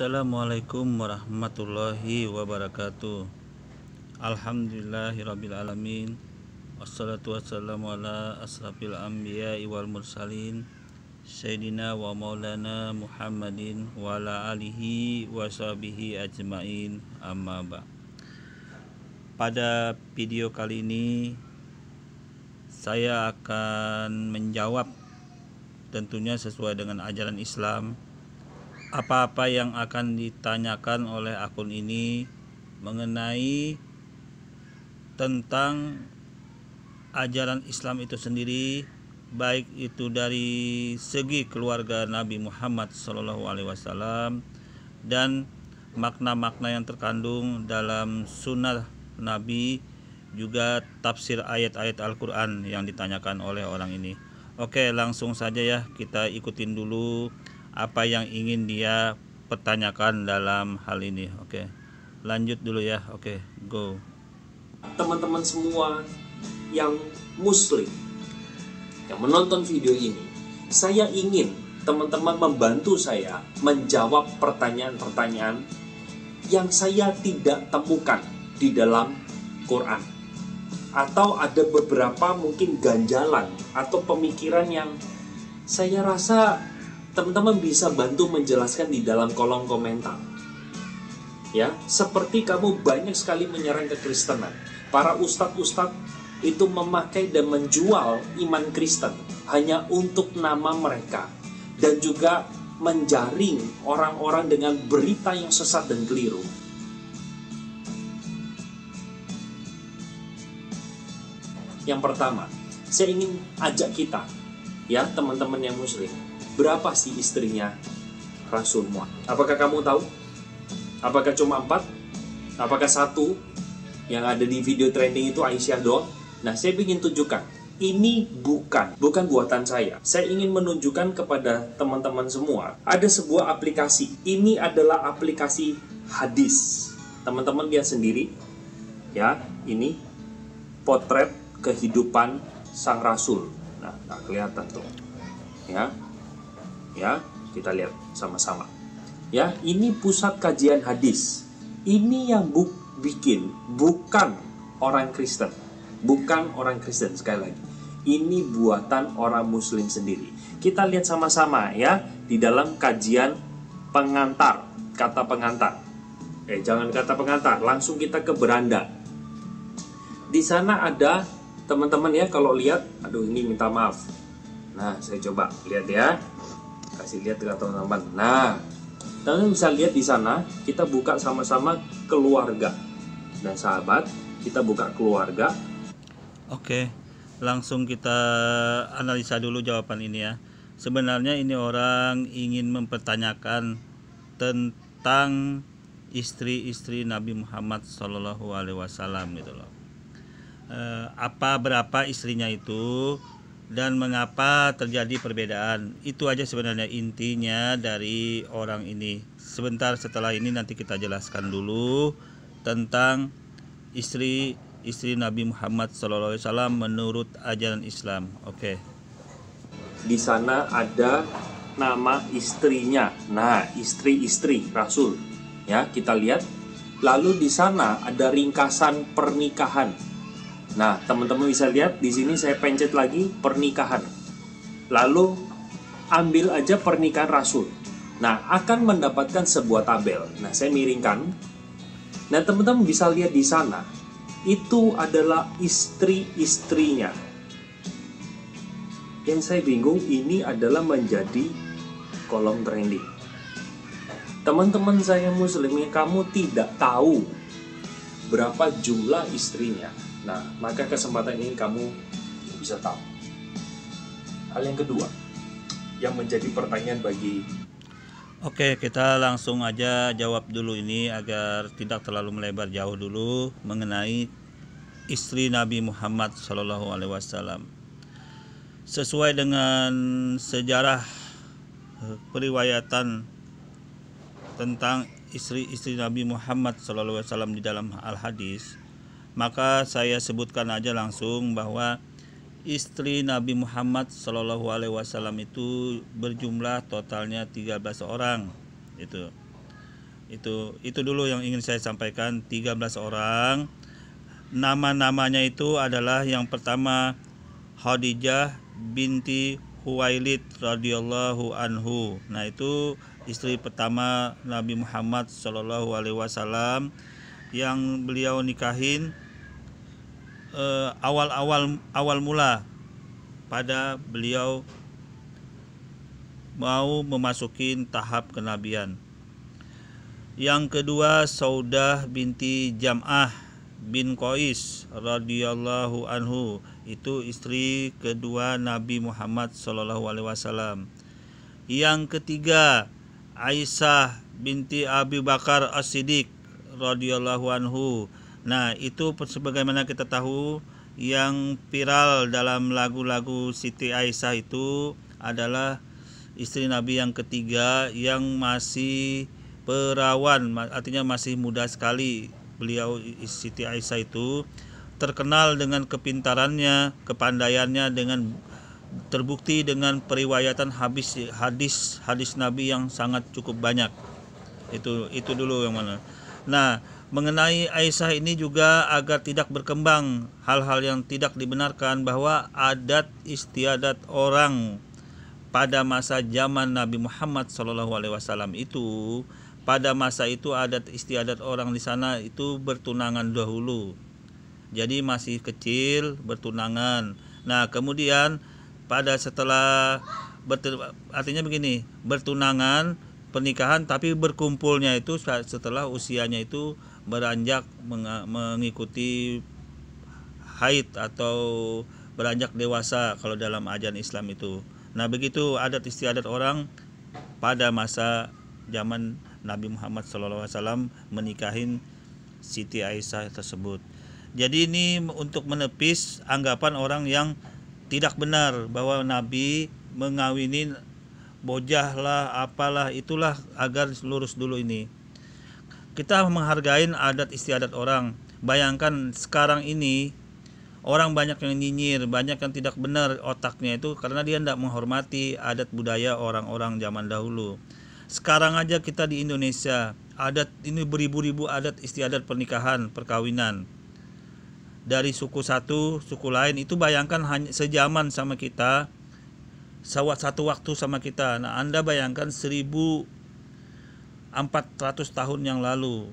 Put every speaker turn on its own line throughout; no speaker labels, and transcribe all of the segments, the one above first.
Assalamualaikum warahmatullahi wabarakatuh. Alhamdulillahirabbil alamin. Wassalatu wassalamu ala asrafil anbiya'i wal mursalin Sayyidina wa maulana Muhammadin wa ala alihi wa sahbihi ajmain, amma ba'. Pada video kali ini saya akan menjawab, tentunya sesuai dengan ajaran Islam, apa-apa yang akan ditanyakan oleh akun ini mengenai tentang ajaran Islam itu sendiri, baik itu dari segi keluarga Nabi Muhammad SAW dan makna-makna yang terkandung dalam sunnah Nabi, juga tafsir ayat-ayat Al-Quran yang ditanyakan oleh orang ini. Oke, langsung saja ya, kita ikutin dulu apa yang ingin dia pertanyakan dalam hal ini. Oke, lanjut dulu ya. Oke, go.
Teman-teman semua yang muslim yang menonton video ini, saya ingin teman-teman membantu saya menjawab pertanyaan-pertanyaan yang saya tidak temukan di dalam Quran, atau ada beberapa mungkin ganjalan atau pemikiran yang saya rasa teman-teman bisa bantu menjelaskan di dalam kolom komentar. Ya, seperti kamu banyak sekali menyerang kekristenan. Para ustadz-ustadz itu memakai dan menjual iman Kristen hanya untuk nama mereka, dan juga menjaring orang-orang dengan berita yang sesat dan keliru. Yang pertama, saya ingin ajak kita, ya teman-teman yang muslim, berapa sih istrinya Rasul Muhammad? Apakah kamu tahu? Apakah cuma 4? Apakah 1 yang ada di video trending itu Aisyah doang? Nah, saya ingin tunjukkan, ini bukan buatan saya. Saya ingin menunjukkan kepada teman-teman semua, ada sebuah aplikasi. Ini adalah aplikasi hadis. Teman-teman lihat sendiri, ya, ini potret kehidupan sang Rasul. Nah, nggak kelihatan tuh, ya, kita lihat sama-sama. Ya, ini pusat kajian hadis. Ini yang bikin bukan orang Kristen, sekali lagi. Ini buatan orang Muslim sendiri. Kita lihat sama-sama ya di dalam kajian pengantar, kata pengantar. Jangan kata pengantar, langsung kita ke beranda. Di sana ada teman-teman ya, kalau lihat, aduh ini minta maaf. Nah, saya coba lihat ya. Kasih lihat ke teman-teman. Nah, teman-teman bisa lihat di sana, kita buka sama-sama keluarga. Dan sahabat, kita buka keluarga.
Oke, langsung kita analisa dulu jawaban ini ya. Sebenarnya ini orang ingin mempertanyakan tentang istri-istri Nabi Muhammad SAW gitu loh. Berapa istrinya itu dan mengapa terjadi perbedaan. Itu aja sebenarnya intinya dari orang ini. Sebentar setelah ini nanti kita jelaskan dulu tentang istri Nabi Muhammad SAW menurut ajaran Islam. Oke.
Di sana ada nama istrinya. Nah, istri-istri Rasul. Ya, kita lihat. Lalu di sana ada ringkasan pernikahan. Nah, teman-teman bisa lihat di sini, saya pencet lagi pernikahan. Lalu ambil aja pernikahan Rasul. Nah, akan mendapatkan sebuah tabel. Nah, saya miringkan. Nah, teman-teman bisa lihat di sana, itu adalah istri-istrinya. Yang saya bingung, ini adalah menjadi kolom trending. Teman-teman saya muslim, kamu tidak tahu berapa jumlah istrinya. Nah, maka kesempatan ini kamu bisa tahu. Hal yang kedua yang menjadi pertanyaan bagi...
Oke, kita langsung aja jawab dulu ini agar tidak terlalu melebar jauh dulu mengenai istri Nabi Muhammad SAW. Sesuai dengan sejarah periwayatan tentang istri-istri Nabi Muhammad SAW di dalam Al-Hadis, maka saya sebutkan aja langsung bahwa istri Nabi Muhammad SAW itu berjumlah totalnya 13 orang. Itu Itu dulu yang ingin saya sampaikan, 13 orang. Nama-namanya itu adalah yang pertama Khadijah binti Khuwailid radhiyallahu anhu. Nah, itu istri pertama Nabi Muhammad sallallahu alaihi wasallam yang beliau nikahin awal mula pada beliau mau memasukin tahap kenabian. Yang kedua Saudah binti Jam'ah bin Qais radhiyallahu anhu, itu istri kedua Nabi Muhammad sallallahu alaihi wasallam. Yang ketiga Aisyah binti Abi Bakar As-Siddiq radhiyallahu anhu. Nah, itu sebagaimana kita tahu yang viral dalam lagu-lagu Siti Aisyah itu adalah istri Nabi yang ketiga yang masih perawan, artinya masih muda sekali. Beliau Siti Aisyah itu terkenal dengan kepintarannya, kepandaiannya, dengan terbukti dengan periwayatan hadis Nabi yang sangat cukup banyak. Itu dulu yang mana. Nah, mengenai Aisyah ini juga agar tidak berkembang hal-hal yang tidak dibenarkan, bahwa adat istiadat orang pada masa zaman Nabi Muhammad SAW itu, pada masa itu adat istiadat orang di sana itu bertunangan dahulu. Jadi masih kecil bertunangan. Nah, kemudian pada setelah artinya begini, bertunangan, pernikahan, tapi berkumpulnya itu setelah usianya itu beranjak mengikuti haid atau beranjak dewasa kalau dalam ajaran Islam itu. Nah, begitu adat istiadat orang pada masa zaman Nabi Muhammad SAW menikahin Siti Aisyah tersebut. Jadi ini untuk menepis anggapan orang yang tidak benar bahwa Nabi mengawinin bojah lah, apalah, itulah, agar lurus dulu ini. Kita menghargai adat istiadat orang. Bayangkan sekarang ini orang banyak yang nyinyir, banyak yang tidak benar otaknya itu karena dia tidak menghormati adat budaya orang-orang zaman dahulu. Sekarang aja kita di Indonesia, adat ini beribu-ribu adat istiadat pernikahan, perkawinan. Dari suku satu, suku lain, itu bayangkan hanya sejaman sama kita, satu waktu sama kita. Nah, Anda bayangkan 1400 tahun yang lalu.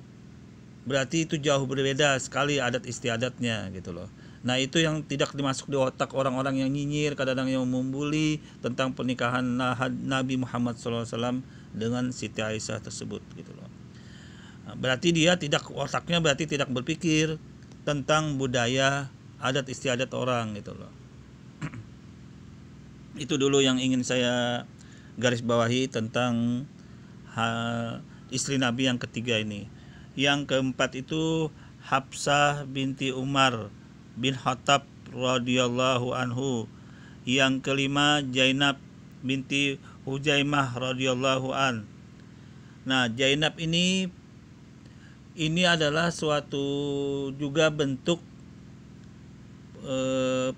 Berarti itu jauh berbeda sekali adat istiadatnya gitu loh. Nah, itu yang tidak dimasuk di otak orang-orang yang nyinyir, kadang-kadang yang membuli tentang pernikahan Nabi Muhammad SAW dengan Siti Aisyah tersebut gitu loh. Berarti dia otaknya berarti tidak berpikir tentang budaya adat istiadat orang gitu loh. Itu dulu yang ingin saya garis bawahi tentang istri Nabi yang ketiga ini. Yang keempat itu Hafsah binti Umar bin Khattab radhiyallahu anhu. Yang kelima Zainab binti Hujaimah radhiyallahu an. Nah, Zainab ini adalah suatu juga bentuk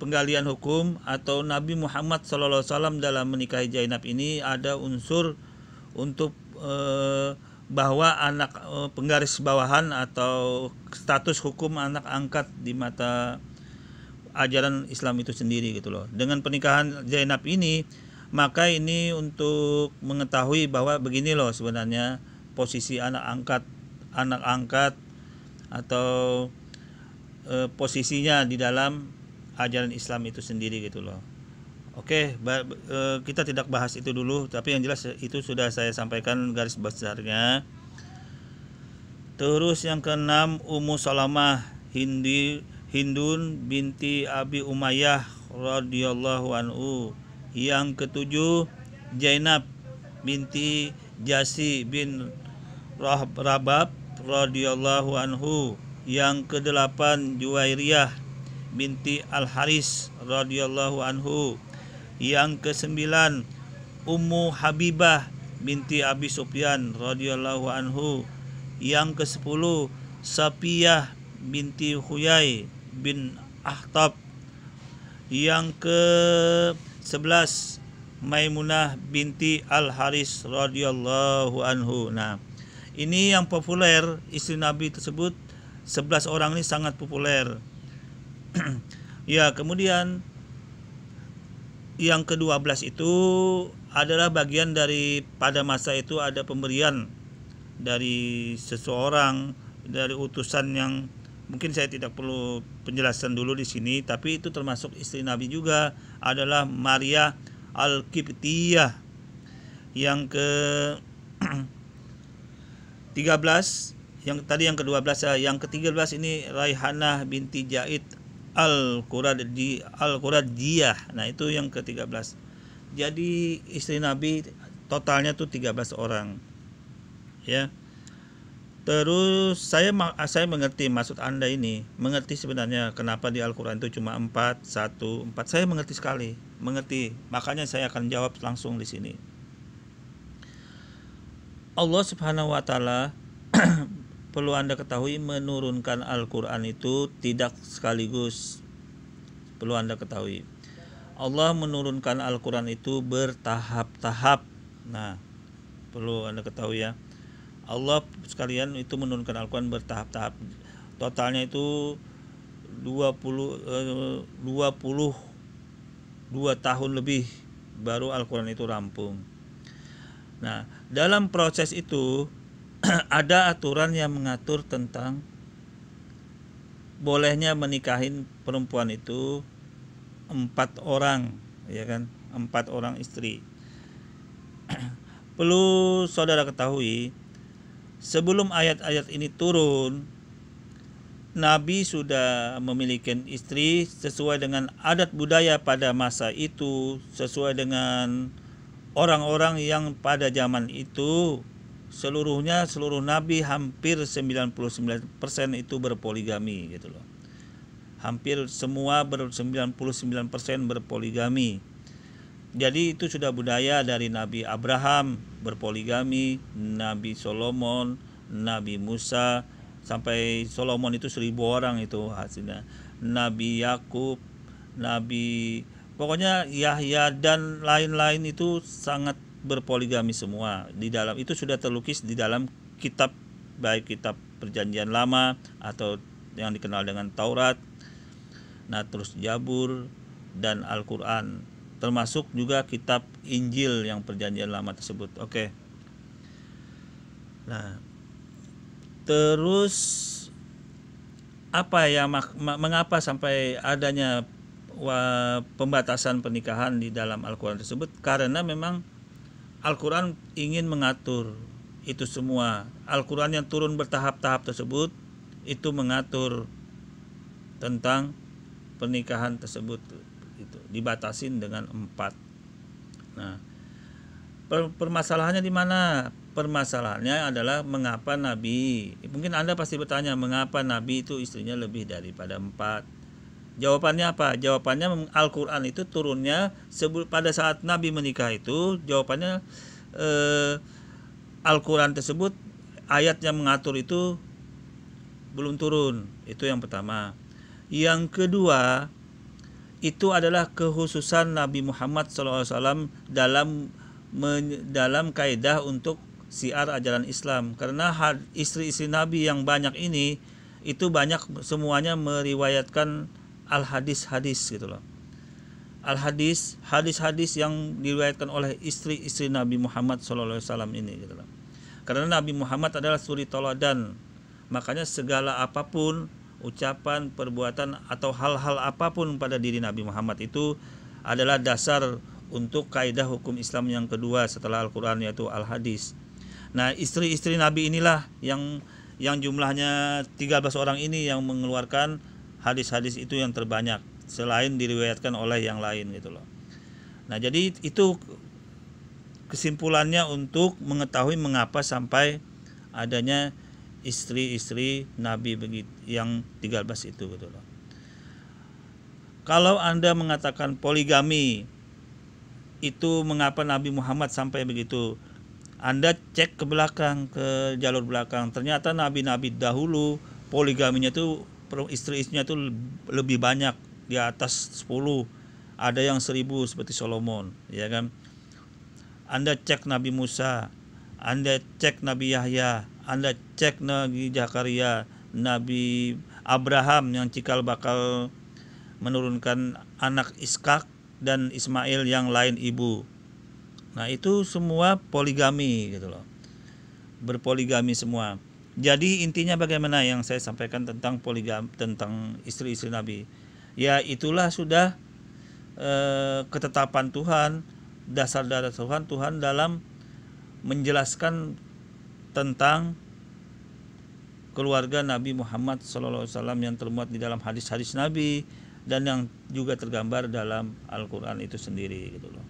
penggalian hukum, atau Nabi Muhammad SAW dalam menikahi Zainab ini ada unsur untuk bahwa anak penggaris bawahan atau status hukum anak angkat di mata ajaran Islam itu sendiri gitu loh. Dengan pernikahan Zainab ini, maka ini untuk mengetahui bahwa begini loh sebenarnya posisi anak angkat atau posisinya di dalam ajaran Islam itu sendiri gitu loh. Oke, kita tidak bahas itu dulu, tapi yang jelas itu sudah saya sampaikan garis besarnya. Terus yang keenam Ummu Salamah Hindun binti Abi Umayyah radhiyallahu anhu. Yang ketujuh Zainab binti Jasi bin Rabab radhiyallahu anhu. Yang kedelapan Juwairiyah binti Al-Haris radhiyallahu anhu. Yang kesembilan Ummu Habibah binti Abi Sufyan radhiyallahu anhu. Yang kesepuluh Safiyah binti Huyai bin Akhtab. Yang ke-11 Maimunah binti Al-Haris radhiyallahu anhu. Nah, Ini yang populer, istri Nabi tersebut 11 orang ini sangat populer. Ya, kemudian yang ke-12 itu adalah bagian dari pada masa itu ada pemberian dari seseorang, dari utusan yang mungkin saya tidak perlu penjelasan dulu di sini, tapi itu termasuk istri Nabi juga, adalah Maria Al-Qibtiyah. Yang ke 13, yang tadi yang ke-12 ya, yang ke-13 ini Raihanah binti Jaid Al-Quradiyah. Nah, itu yang ke-13. Jadi istri Nabi totalnya tuh 13 orang. Ya. Terus saya mengerti maksud Anda ini, mengerti sebenarnya kenapa di Al-Qur'an itu cuma 4, 1, 4. Saya mengerti sekali, mengerti. Makanya saya akan jawab langsung di sini. Allah Subhanahu wa taala perlu Anda ketahui, menurunkan Al-Qur'an itu tidak sekaligus. Perlu Anda ketahui. Allah menurunkan Al-Qur'an itu bertahap-tahap. Nah, perlu Anda ketahui ya. Allah sekalian itu menurunkan Al-Quran bertahap-tahap. Totalnya itu 22 tahun lebih baru Al-Quran itu rampung. Nah, dalam proses itu ada aturan yang mengatur tentang bolehnya menikahin perempuan itu 4 orang, ya kan? 4 orang istri. Perlu saudara ketahui, sebelum ayat-ayat ini turun, Nabi sudah memiliki istri sesuai dengan adat budaya pada masa itu, sesuai dengan orang-orang yang pada zaman itu seluruh Nabi hampir 99% itu berpoligami gitu loh. Hampir semua 99% berpoligami. Jadi itu sudah budaya dari Nabi Abraham berpoligami, Nabi Solomon, Nabi Musa, sampai Solomon itu 1000 orang itu hasilnya. Nabi Yakub, pokoknya Yahya dan lain-lain itu sangat berpoligami semua. Di dalam itu sudah terlukis di dalam kitab, baik kitab Perjanjian Lama atau yang dikenal dengan Taurat, nah terus Zabur dan Al-Qur'an, termasuk juga kitab Injil yang Perjanjian Lama tersebut. Oke. Nah, terus apa ya mengapa sampai adanya pembatasan pernikahan di dalam Al-Qur'an tersebut? Karena memang Al-Qur'an ingin mengatur itu semua. Al-Qur'an yang turun bertahap-tahap tersebut itu mengatur tentang pernikahan tersebut, itu dibatasin dengan 4. Nah, permasalahannya di mana? Permasalahannya adalah mengapa Nabi, mungkin Anda pasti bertanya, mengapa Nabi itu istrinya lebih daripada 4? Jawabannya apa? Jawabannya Al-Qur'an itu turunnya pada saat Nabi menikah itu, jawabannya Al-Qur'an tersebut ayat yang mengatur itu belum turun. Itu yang pertama. Yang kedua, itu adalah kekhususan Nabi Muhammad SAW dalam kaidah untuk syiar ajaran Islam. Karena istri-istri Nabi yang banyak ini itu banyak semuanya meriwayatkan al-hadis gitu loh. Hadis yang diriwayatkan oleh istri-istri Nabi Muhammad SAW ini gitu loh. Karena Nabi Muhammad adalah suri toladan, makanya segala apapun ucapan, perbuatan atau hal-hal apapun pada diri Nabi Muhammad itu adalah dasar untuk kaidah hukum Islam yang kedua setelah Al-Qur'an, yaitu al-hadis. Nah, istri-istri Nabi inilah yang jumlahnya 13 orang ini yang mengeluarkan hadis-hadis itu yang terbanyak, selain diriwayatkan oleh yang lain gitu loh. Nah, jadi itu kesimpulannya untuk mengetahui mengapa sampai adanya istri-istri Nabi begitu yang 13 itu gitu loh. Kalau Anda mengatakan poligami itu mengapa Nabi Muhammad sampai begitu? Anda cek ke belakang, ke jalur belakang. Ternyata nabi-nabi dahulu poligaminya itu istri-istrinya itu lebih banyak, di atas 10. Ada yang 1000 seperti Solomon, ya kan? Anda cek Nabi Musa, Anda cek Nabi Yahya, Anda cek Nabi Zakaria, Nabi Abraham yang cikal bakal menurunkan anak Ishak dan Ismail yang lain ibu. Nah, itu semua poligami gitu loh. Berpoligami semua. Jadi intinya bagaimana yang saya sampaikan tentang poligami, tentang istri-istri Nabi. Ya itulah sudah ketetapan Tuhan, dasar-dasar Tuhan dalam menjelaskan tentang keluarga Nabi Muhammad SAW yang termuat di dalam hadis-hadis Nabi dan yang juga tergambar dalam Al-Quran itu sendiri gitu loh.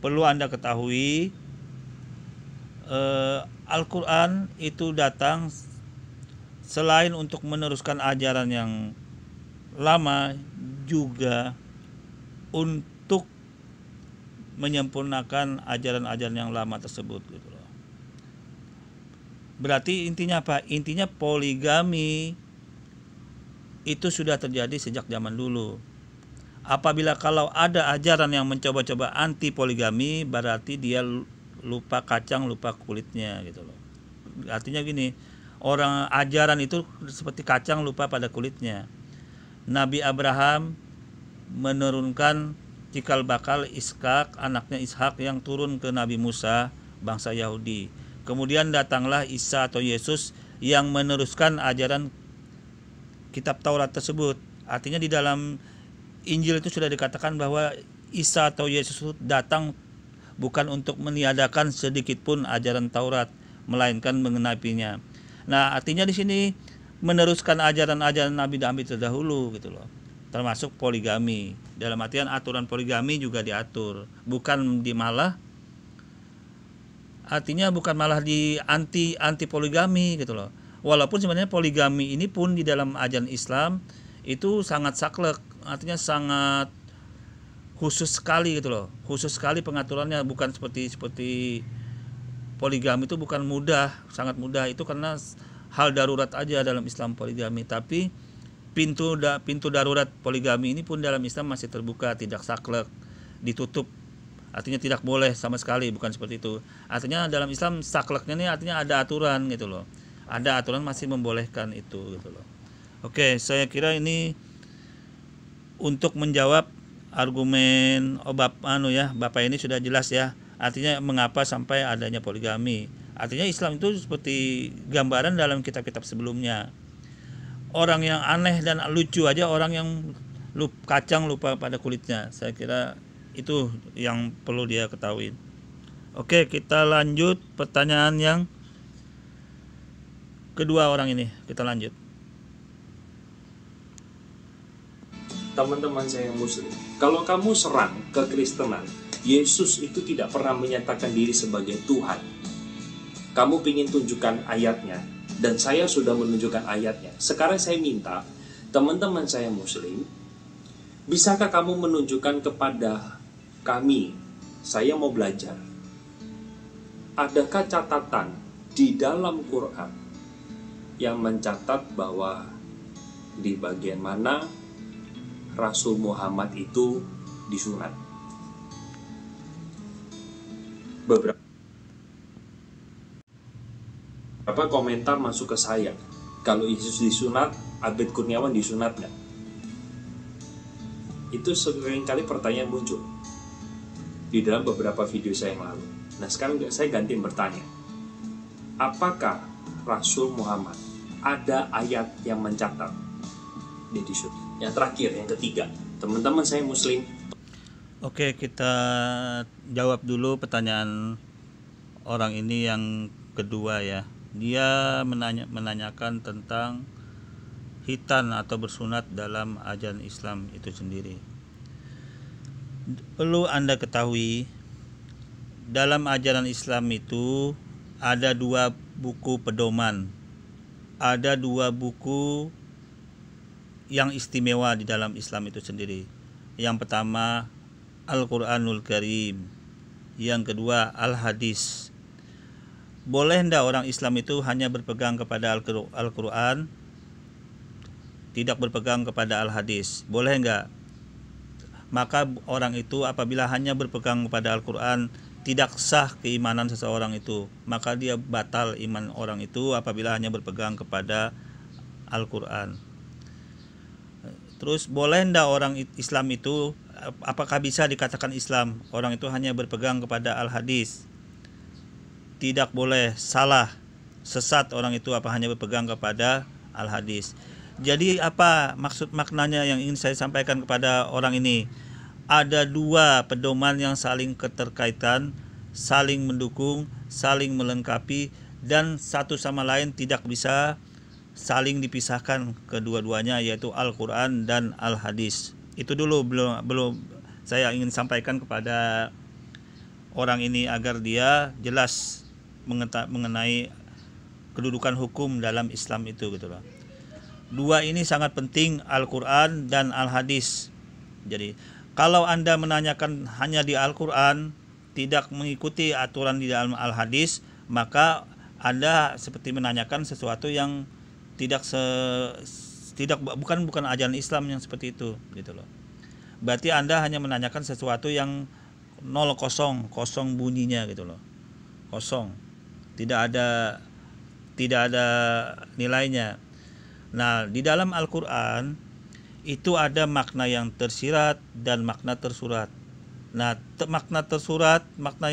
Perlu Anda ketahui, Al-Quran itu datang selain untuk meneruskan ajaran yang lama, juga untuk menyempurnakan ajaran-ajaran yang lama tersebut gitu loh. Berarti intinya apa? Intinya poligami itu sudah terjadi sejak zaman dulu. Apabila kalau ada ajaran yang mencoba-coba anti poligami, berarti dia lupa kacang lupa kulitnya gitu loh. Artinya gini, orang ajaran itu seperti kacang lupa pada kulitnya. Nabi Abraham menurunkan cikal bakal Ishak, anaknya Ishak yang turun ke Nabi Musa, bangsa Yahudi. Kemudian datanglah Isa atau Yesus yang meneruskan ajaran kitab Taurat tersebut. Artinya di dalam Injil itu sudah dikatakan bahwa Isa atau Yesus itu datang bukan untuk meniadakan sedikit pun ajaran Taurat, melainkan mengenapinya. Nah, artinya di sini meneruskan ajaran-ajaran Nabi terdahulu gitu loh. Termasuk poligami. Dalam artian aturan poligami juga diatur, bukan artinya bukan malah di anti poligami gitu loh. Walaupun sebenarnya poligami ini pun di dalam ajaran Islam itu sangat saklek, artinya sangat khusus sekali gitu loh. Khusus sekali pengaturannya, bukan seperti poligami itu bukan mudah, sangat mudah. Itu karena hal darurat aja dalam Islam poligami, tapi pintu darurat poligami ini pun dalam Islam masih terbuka, tidak saklek, ditutup. Artinya tidak boleh sama sekali, bukan seperti itu. Artinya dalam Islam sakleknya ini artinya ada aturan gitu loh. Ada aturan masih membolehkan itu gitu loh. Oke, saya kira ini untuk menjawab argumen Bapak ini sudah jelas ya. Artinya mengapa sampai adanya poligami. Artinya Islam itu seperti gambaran dalam kitab-kitab sebelumnya. Orang yang aneh dan lucu aja, orang yang kacang lupa pada kulitnya. Saya kira itu yang perlu dia ketahui. Oke, kita lanjut pertanyaan yang kedua orang ini. Kita lanjut.
Teman-teman saya Muslim, kalau kamu serang kekristenan, Yesus itu tidak pernah menyatakan diri sebagai Tuhan. Kamu ingin tunjukkan ayatnya, dan saya sudah menunjukkan ayatnya. Sekarang saya minta teman-teman saya Muslim, bisakah kamu menunjukkan kepada kami, saya mau belajar, adakah catatan di dalam Quran yang mencatat bahwa di bagian mana Rasul Muhammad itu disunat? Beberapa komentar masuk ke saya, kalau Yesus disunat, Abed Kurniawan disunat nggak? Itu seringkali pertanyaan muncul di dalam beberapa video saya yang lalu. Nah, sekarang saya ganti bertanya, apakah Rasul Muhammad ada ayat yang mencatat dia disunat? Yang terakhir, yang ketiga, teman-teman saya Muslim.
Oke, kita jawab dulu pertanyaan orang ini yang kedua ya. Dia menanyakan tentang khitan atau bersunat dalam ajaran Islam itu sendiri. Perlu Anda ketahui, dalam ajaran Islam itu ada 2 buku pedoman. Ada 2 buku yang istimewa di dalam Islam itu sendiri. Yang pertama Al-Quranul Karim, yang kedua Al-Hadis. Boleh enggak orang Islam itu hanya berpegang kepada Al-Quran, tidak berpegang kepada Al-Hadis? Boleh enggak? Maka orang itu apabila hanya berpegang kepada Al-Quran, tidak sah keimanan seseorang itu, maka dia batal iman orang itu apabila hanya berpegang kepada Al-Quran. Terus boleh ndak orang Islam itu, apakah bisa dikatakan Islam orang itu hanya berpegang kepada Al-Hadis? Tidak boleh, salah, sesat orang itu apa hanya berpegang kepada Al-Hadis. Jadi apa maksud maknanya yang ingin saya sampaikan kepada orang ini? Ada dua pedoman yang saling keterkaitan, saling mendukung, saling melengkapi, dan satu sama lain tidak bisa saling dipisahkan kedua-duanya, yaitu Al-Quran dan Al-Hadis. Itu dulu belum saya ingin sampaikan kepada orang ini agar dia jelas mengenai kedudukan hukum dalam Islam itu gitu loh. Dua ini sangat penting, Al-Quran dan Al-Hadis. Jadi kalau Anda menanyakan hanya di Al-Quran, tidak mengikuti aturan di dalam Al-Hadis, maka Anda seperti menanyakan sesuatu yang bukan ajaran Islam yang seperti itu gitu loh. Berarti Anda hanya menanyakan sesuatu yang kosong bunyinya gitu loh. Kosong. Tidak ada nilainya. Nah, di dalam Al-Quran itu ada makna yang tersirat dan makna tersurat. Nah, makna tersurat, makna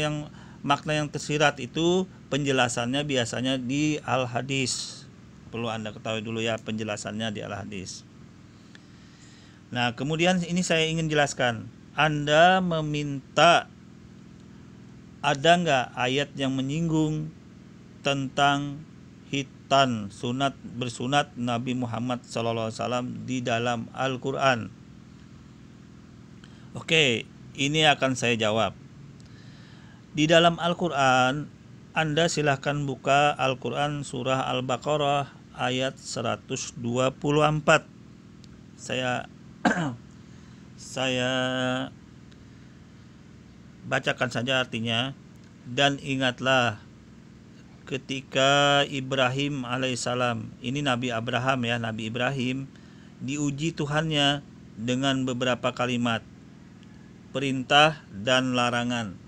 yang tersirat itu penjelasannya biasanya di Al-Hadis. Perlu Anda ketahui dulu ya penjelasannya di Al-Hadis. Nah, kemudian ini saya ingin jelaskan. Anda meminta ada nggak ayat yang menyinggung tentang hitan bersunat Nabi Muhammad SAW di dalam Al-Quran? Oke, ini akan saya jawab. Di dalam Al-Quran, Anda silahkan buka Al-Quran surah Al-Baqarah ayat 124. Saya bacakan saja artinya. Dan ingatlah ketika Ibrahim alaihissalam, ini Nabi Abraham ya, Nabi Ibrahim diuji Tuhannya dengan beberapa kalimat, perintah dan larangan.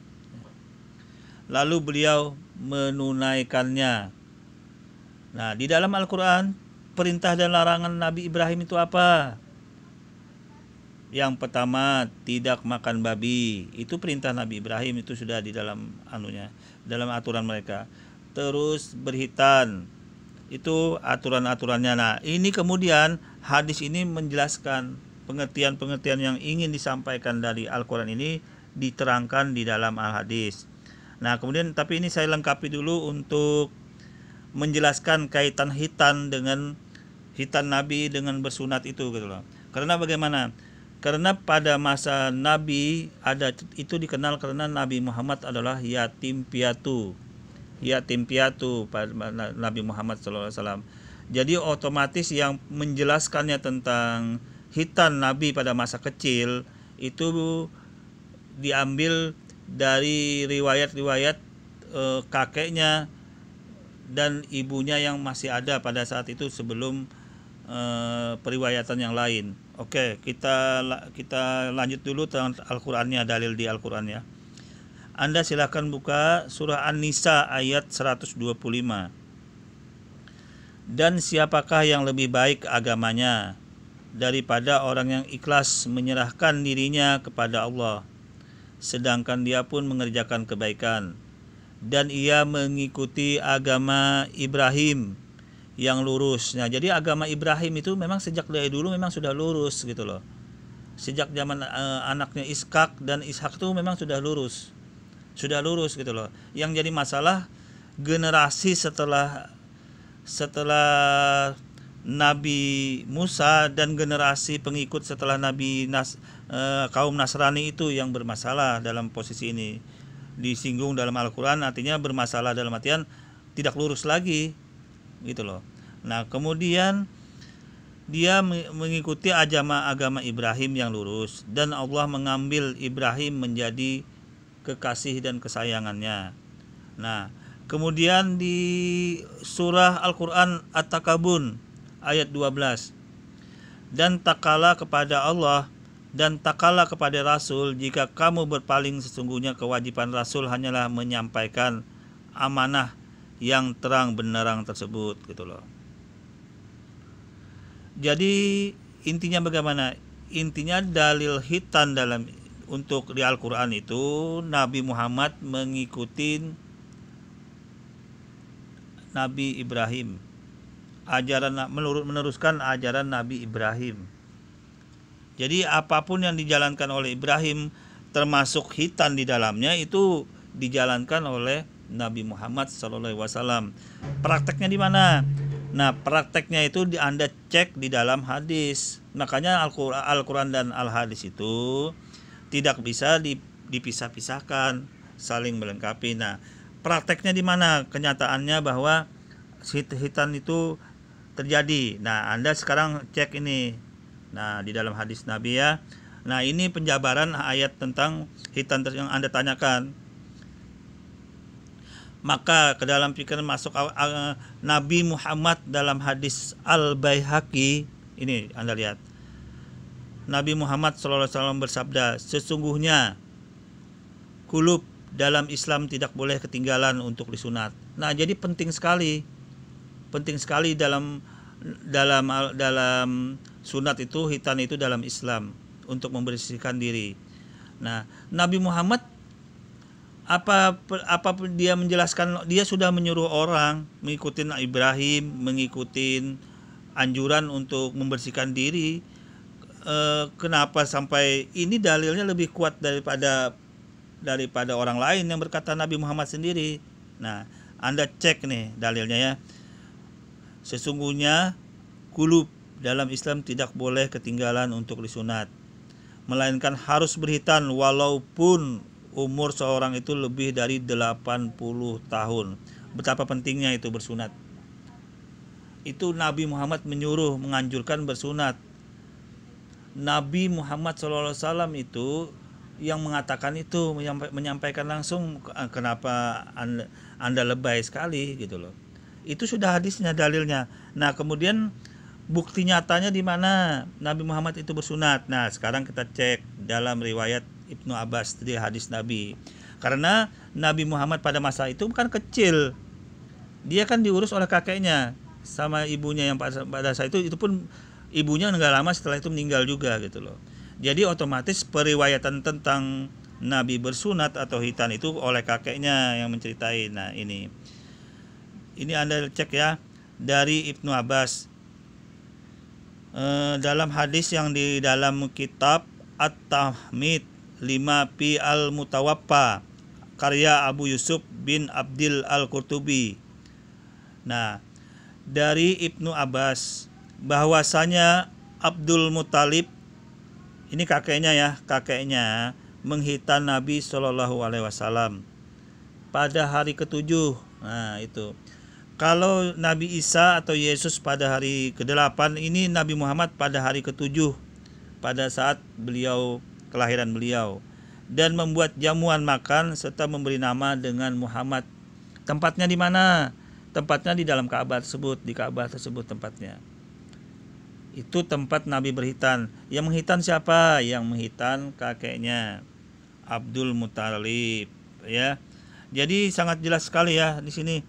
Lalu beliau menunaikannya. Nah, di dalam Al-Quran, perintah dan larangan Nabi Ibrahim itu apa? Yang pertama, tidak makan babi. Itu perintah Nabi Ibrahim, itu sudah di dalam dalam aturan mereka. Terus berhitan, itu aturan-aturannya. Nah, ini kemudian hadis ini menjelaskan pengertian-pengertian yang ingin disampaikan dari Al-Quran ini diterangkan di dalam Al-Hadis. Nah, kemudian tapi ini saya lengkapi dulu untuk menjelaskan kaitan hitan Nabi dengan bersunat itu gitu loh. Karena bagaimana? Karena pada masa Nabi itu dikenal karena Nabi Muhammad adalah yatim piatu pada Nabi Muhammad SAW. Jadi otomatis yang menjelaskannya tentang hitan Nabi pada masa kecil itu diambil dari riwayat-riwayat kakeknya dan ibunya yang masih ada pada saat itu sebelum periwayatan yang lain. Oke, kita lanjut dulu tentang Al-Qur'annya, dalil di Al-Qur'an ya. Anda silakan buka surah An-Nisa ayat 125. Dan siapakah yang lebih baik agamanya daripada orang yang ikhlas menyerahkan dirinya kepada Allah, sedangkan dia pun mengerjakan kebaikan, dan ia mengikuti agama Ibrahim yang lurus. Nah, jadi agama Ibrahim itu memang sejak dari dulu memang sudah lurus gitu loh. Sejak zaman anaknya Ishak dan Ishak itu memang sudah lurus gitu loh. Yang jadi masalah generasi setelah Nabi Musa dan generasi pengikut setelah kaum Nasrani itu yang bermasalah dalam posisi ini. Disinggung dalam Al-Quran artinya bermasalah dalam artian tidak lurus lagi gitu loh. Nah, kemudian dia mengikuti agama Ibrahim yang lurus, dan Allah mengambil Ibrahim menjadi kekasih dan kesayangannya. Nah, kemudian di surah Al-Quran At-Takabun ayat 12, dan tak kalah kepada Allah Dan tak kalah kepada Rasul, jika kamu berpaling, sesungguhnya kewajiban Rasul hanyalah menyampaikan amanah yang terang benderang tersebut, gitu loh. Jadi intinya bagaimana? Intinya dalil hitan untuk di Al-Quran itu Nabi Muhammad mengikuti Nabi Ibrahim, meneruskan ajaran Nabi Ibrahim. Jadi apapun yang dijalankan oleh Ibrahim, termasuk hitan di dalamnya, itu dijalankan oleh Nabi Muhammad SAW. Prakteknya di mana? Nah, prakteknya itu Anda cek di dalam hadis. Makanya Al-Quran dan Al-Hadis itu tidak bisa dipisah-pisahkan, saling melengkapi. Nah, prakteknya di mana? Kenyataannya bahwa hitan itu terjadi. Nah, Anda sekarang cek ini. Nah, di dalam hadis Nabi ya. Nah, ini penjabaran ayat tentang hitan yang Anda tanyakan. Maka ke dalam pikiran masuk Nabi Muhammad dalam hadis Al-Baihaqi. Ini Anda lihat. Nabi Muhammad SAW bersabda, sesungguhnya kulub dalam Islam tidak boleh ketinggalan untuk disunat. Nah, jadi penting sekali dalam sunat itu, hitan itu dalam Islam untuk membersihkan diri. Nah, Nabi Muhammad apa dia menjelaskan, dia sudah menyuruh orang mengikuti Ibrahim, mengikuti anjuran untuk membersihkan diri. Kenapa sampai ini dalilnya lebih kuat daripada orang lain yang berkata Nabi Muhammad sendiri? Nah, Anda cek nih dalilnya ya. Sesungguhnya kulub dalam Islam tidak boleh ketinggalan untuk disunat, melainkan harus berhitan walaupun umur seorang itu lebih dari 80 tahun. Betapa pentingnya itu bersunat. Itu Nabi Muhammad menganjurkan bersunat. Nabi Muhammad SAW itu yang mengatakan itu, menyampaikan langsung. Kenapa Anda lebay sekali gitu loh. Itu sudah hadisnya, dalilnya. Nah, kemudian bukti nyatanya di mana Nabi Muhammad itu bersunat. Nah, sekarang kita cek dalam riwayat Ibnu Abbas di hadis Nabi. Karena Nabi Muhammad pada masa itu bukan kecil. Dia kan diurus oleh kakeknya sama ibunya yang pada saat itu pun ibunya nggak lama setelah itu meninggal juga gitu loh. Jadi otomatis periwayatan tentang Nabi bersunat atau hitan itu oleh kakeknya yang menceritain. Nah, ini Anda cek ya dari Ibnu Abbas. Dalam hadis yang di dalam kitab At-Tahmid 5 Pi Al-Mutawaffa karya Abu Yusuf bin Abdil Al-Qurtubi. Nah, dari Ibnu Abbas bahwasanya Abdul Muthalib, ini kakeknya menghitan Nabi SAW pada hari ke-7. Nah, itu. Kalau Nabi Isa atau Yesus pada hari ke-8, ini Nabi Muhammad pada hari ke-7 pada saat kelahiran beliau, dan membuat jamuan makan serta memberi nama dengan Muhammad. Tempatnya di mana? Tempatnya di dalam Ka'bah tersebut, di Ka'bah tersebut tempatnya. Itu tempat Nabi berhitan. Yang menghitan siapa? Yang menghitan kakeknya Abdul Muthalib ya. Jadi sangat jelas sekali ya di sini.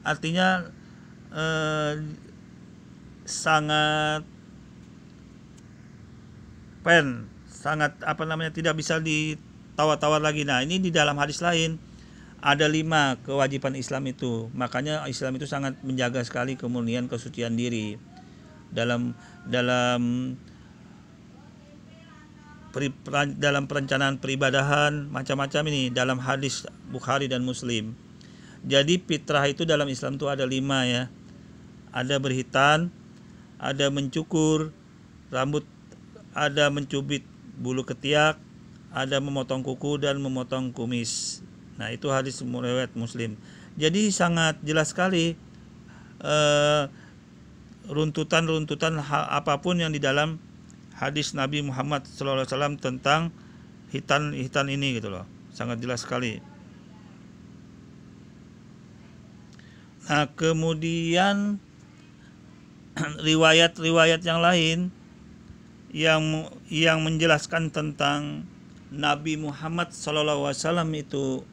Artinya sangat tidak bisa ditawar-tawar lagi. Nah, ini di dalam hadis lain ada 5 kewajiban Islam itu. Makanya Islam itu sangat menjaga sekali kemurnian kesucian diri dalam perencanaan peribadahan macam-macam ini dalam hadis Bukhari dan Muslim. Jadi fitrah itu dalam Islam itu ada 5 ya. Ada berhitan, ada mencukur rambut, ada mencubit bulu ketiak, ada memotong kuku dan memotong kumis. Nah, itu hadis riwayat Muslim. Jadi sangat jelas sekali runtutan apapun yang di dalam hadis Nabi Muhammad SAW tentang hitan ini gitu loh. Sangat jelas sekali. Nah, kemudian riwayat-riwayat yang lain yang menjelaskan tentang Nabi Muhammad SAW itu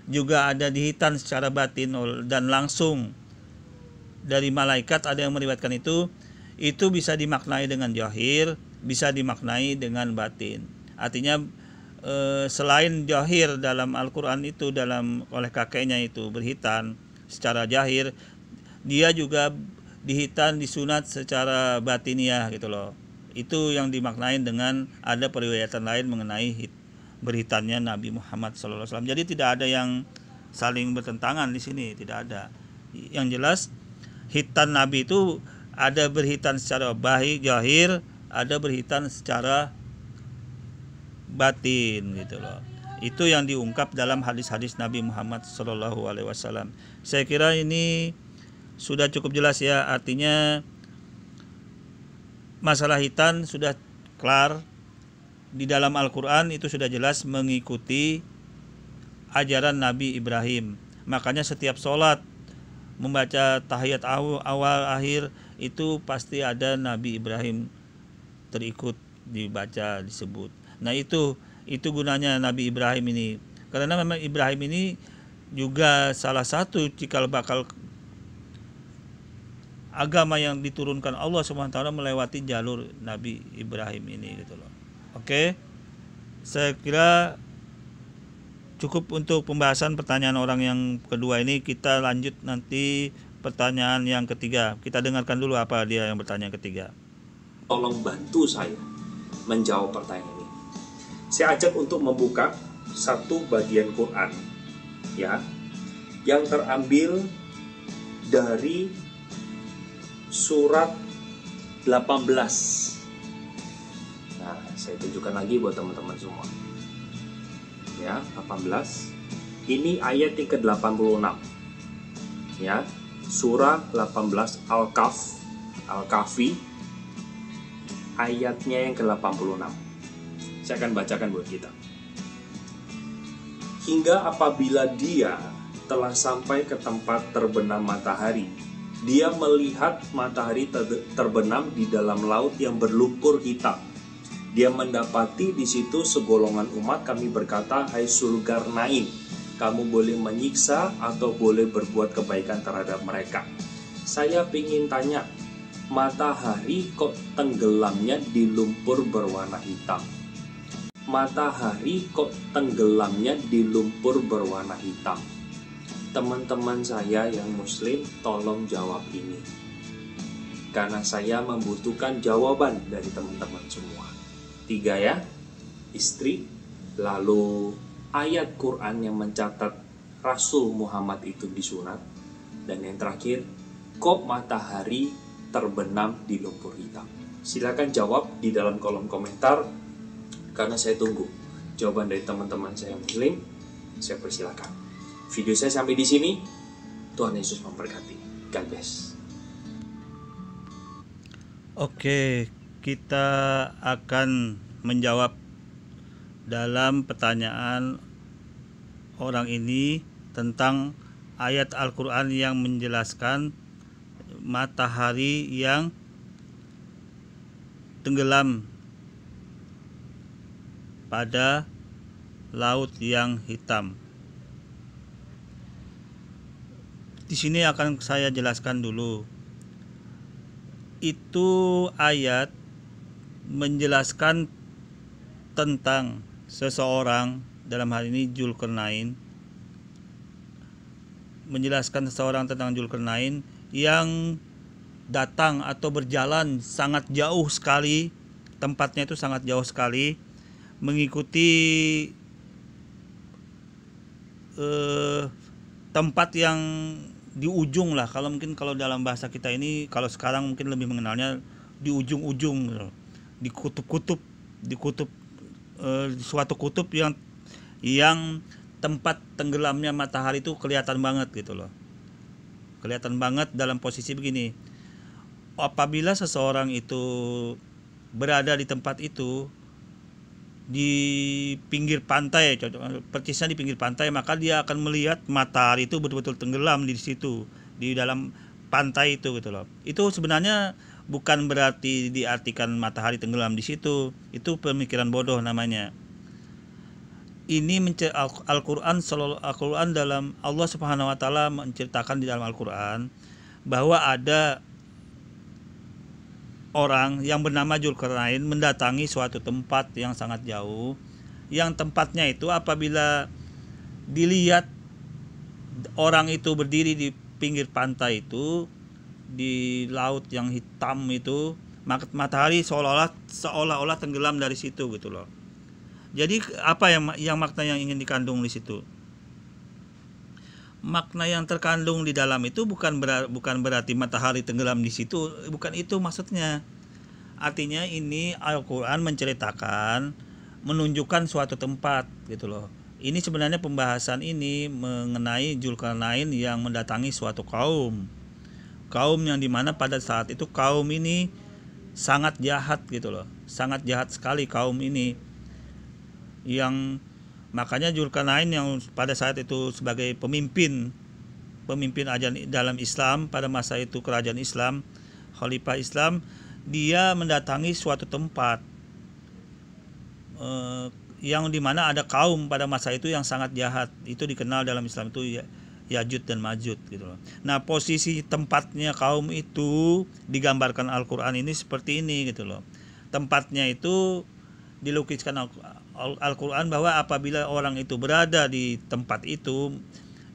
juga ada dihitan secara batin dan langsung dari malaikat. Ada yang meriwayatkan itu bisa dimaknai dengan zahir, bisa dimaknai dengan batin. Artinya selain zahir dalam Al-Quran itu oleh kakeknya itu berhitan secara zahir, dia juga dihitan disunat secara batiniah gitu loh. Itu yang dimaknai dengan ada periwayatan lain mengenai berhitannya Nabi Muhammad SAW. Jadi tidak ada yang saling bertentangan di sini, tidak ada. Yang jelas hitan Nabi itu ada berhitan secara zahir, ada berhitan secara batin gitu loh. Itu yang diungkap dalam hadis-hadis Nabi Muhammad SAW. Saya kira ini sudah cukup jelas ya, artinya masalah hitan sudah kelar. Di dalam Al-Quran itu sudah jelas mengikuti ajaran Nabi Ibrahim. Makanya setiap sholat membaca tahiyat awal akhir itu pasti ada Nabi Ibrahim terikut dibaca disebut. Nah itu gunanya Nabi Ibrahim ini. Karena memang Ibrahim ini juga salah satu cikal bakal agama yang diturunkan Allah SWT melewati jalur Nabi Ibrahim ini gitu loh. Oke. Saya kira cukup untuk pembahasan pertanyaan orang yang kedua ini. Kita lanjut nanti pertanyaan yang ketiga. Kita dengarkan dulu apa dia yang bertanya yang ketiga.
Tolong bantu saya menjawab pertanyaan ini. Saya ajak untuk membuka satu bagian Quran ya, yang terambil dari surat 18. Nah, saya tunjukkan lagi buat teman-teman semua. Ya, 18. Ini ayat yang ke-86. Ya, surah 18 Al-Kahfi ayatnya yang ke-86. Saya akan bacakan buat kita. Hingga apabila dia telah sampai ke tempat terbenam matahari, dia melihat matahari terbenam di dalam laut yang berlumpur hitam. Dia mendapati di situ segolongan umat. Kami berkata, hai Zulkarnain, kamu boleh menyiksa atau boleh berbuat kebaikan terhadap mereka. Saya ingin tanya, matahari kok tenggelamnya di lumpur berwarna hitam? Matahari kok tenggelamnya di lumpur berwarna hitam? Teman-teman saya yang muslim, tolong jawab ini. Karena saya membutuhkan jawaban dari teman-teman semua. 3 ya, istri, lalu ayat Quran yang mencatat Rasul Muhammad itu disunat, dan yang terakhir, kok matahari terbenam di lumpur hitam? Silakan jawab di dalam kolom komentar, karena saya tunggu jawaban dari teman-teman saya muslim. Saya persilakan. Video saya sampai di sini. Tuhan Yesus memberkati. God bless.
Oke, kita akan menjawab dalam pertanyaan orang ini tentang ayat Al-Quran yang menjelaskan matahari yang tenggelam pada laut yang hitam. Di sini akan saya jelaskan dulu. Itu ayat menjelaskan tentang seseorang, dalam hal ini Zulkarnain, menjelaskan seseorang tentang Zulkarnain yang datang atau berjalan sangat jauh sekali, tempatnya itu sangat jauh sekali, mengikuti tempat yang di ujung lah. Kalau dalam bahasa kita ini, kalau sekarang mungkin lebih mengenalnya di ujung-ujung gitu. Di kutub suatu kutub yang tempat tenggelamnya matahari itu kelihatan banget gitu loh. Kelihatan banget dalam posisi begini. Apabila seseorang itu berada di tempat itu, di pinggir pantai, persisnya di pinggir pantai, maka dia akan melihat matahari itu betul-betul tenggelam di situ, di dalam pantai itu gitu loh. Itu sebenarnya bukan berarti diartikan matahari tenggelam di situ. Itu pemikiran bodoh namanya. Ini Al-Quran dalam Allah Subhanahu wa taala menceritakan di dalam Al-Quran bahwa ada orang yang bernama Dzulkarnain mendatangi suatu tempat yang sangat jauh, yang tempatnya itu apabila dilihat orang itu berdiri di pinggir pantai itu, di laut yang hitam itu, maka matahari seolah-olah tenggelam dari situ gitu loh. Jadi apa yang makna yang ingin dikandung di situ? Makna yang terkandung di dalam itu bukan berarti matahari tenggelam di situ, bukan itu maksudnya. Artinya ini Al-Quran menceritakan, menunjukkan suatu tempat gitu loh. Ini sebenarnya pembahasan ini mengenai Dzulkarnain yang mendatangi suatu kaum yang dimana pada saat itu kaum ini sangat jahat gitu loh, sangat jahat sekali kaum ini, yang makanya Dzulkarnain yang pada saat itu sebagai pemimpin ajaran dalam Islam pada masa itu, kerajaan Islam, khalifah Islam, dia mendatangi suatu tempat yang dimana ada kaum pada masa itu yang sangat jahat. Itu dikenal dalam Islam itu Yajud dan Majud gitu loh. Nah, posisi tempatnya kaum itu digambarkan Al-Quran ini seperti ini gitu loh. Tempatnya itu dilukiskan Al-Quran bahwa apabila orang itu berada di tempat itu,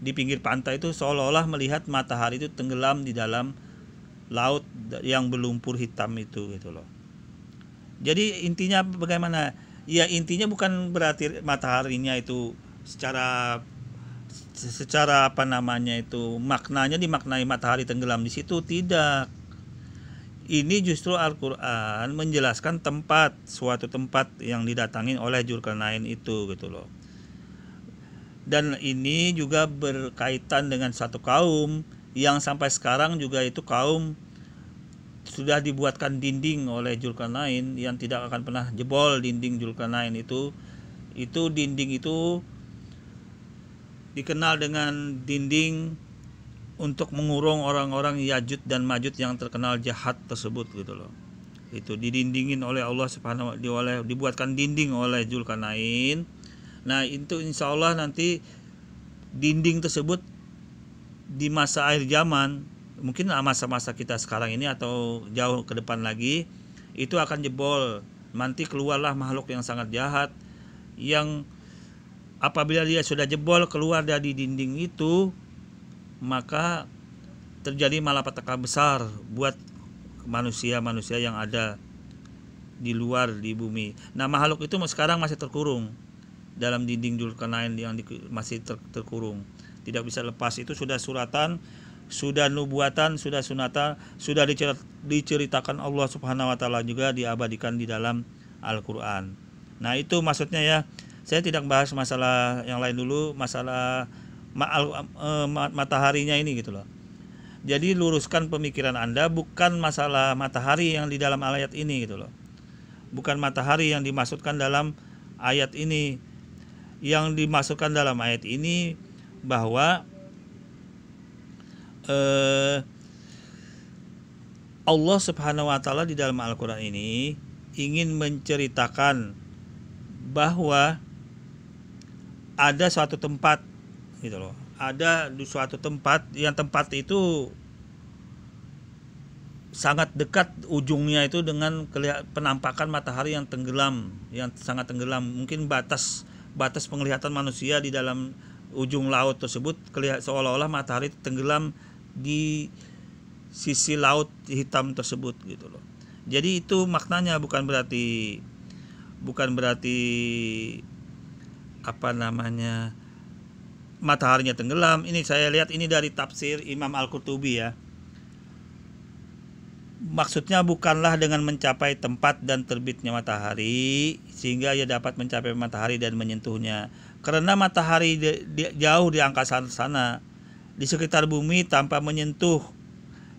di pinggir pantai itu, seolah-olah melihat matahari itu tenggelam di dalam laut yang berlumpur hitam itu gitu loh. Jadi intinya bagaimana? Ya intinya bukan berarti mataharinya itu secara apa namanya itu maknanya dimaknai matahari tenggelam di situ, tidak. Ini justru Al-Quran menjelaskan suatu tempat yang didatangi oleh Dzulkarnain itu gitu loh. Dan ini juga berkaitan dengan satu kaum yang sampai sekarang juga itu kaum sudah dibuatkan dinding oleh Dzulkarnain yang tidak akan pernah jebol. Dinding Dzulkarnain itu dinding itu dikenal dengan dinding untuk mengurung orang-orang Yajud dan Majud yang terkenal jahat tersebut gitu loh. Itu didindingin oleh Allah Subhanahu wa taala, dibuatkan dinding oleh Dzulkarnain. Nah, itu insya Allah nanti dinding tersebut di masa akhir zaman, mungkin masa-masa kita sekarang ini atau jauh ke depan lagi, itu akan jebol. Nanti keluarlah makhluk yang sangat jahat, yang apabila dia sudah jebol keluar dari dinding itu, maka terjadi malapetaka besar buat manusia-manusia yang ada di luar di bumi. Nah, makhluk itu sekarang masih terkurung dalam dinding Dzulkarnain yang masih terkurung, tidak bisa lepas. Itu sudah suratan, sudah nubuatan, sudah sunatan, sudah diceritakan Allah Subhanahu wa taala, juga diabadikan di dalam Al-Qur'an. Nah, itu maksudnya ya. Saya tidak bahas masalah yang lain dulu, masalah mataharinya ini gitu loh. Jadi luruskan pemikiran Anda, bukan masalah matahari yang di dalam ayat ini gitu loh. Bukan matahari yang dimaksudkan dalam ayat ini. Yang dimaksudkan dalam ayat ini bahwa Allah Subhanahu wa taala di dalam Al-Qur'an ini ingin menceritakan bahwa ada suatu tempat gitu loh. Ada di suatu tempat yang tempat itu sangat dekat ujungnya itu dengan penampakan matahari yang tenggelam, yang sangat tenggelam. Mungkin batas penglihatan manusia di dalam ujung laut tersebut seolah-olah matahari tenggelam di sisi laut hitam tersebut gitu loh. Jadi itu maknanya bukan berarti apa namanya mataharinya tenggelam. Ini saya lihat ini dari tafsir Imam Al-Qurtubi ya. Maksudnya bukanlah dengan mencapai tempat dan terbitnya matahari sehingga ia dapat mencapai matahari dan menyentuhnya, karena matahari jauh di angkasa sana di sekitar bumi tanpa menyentuh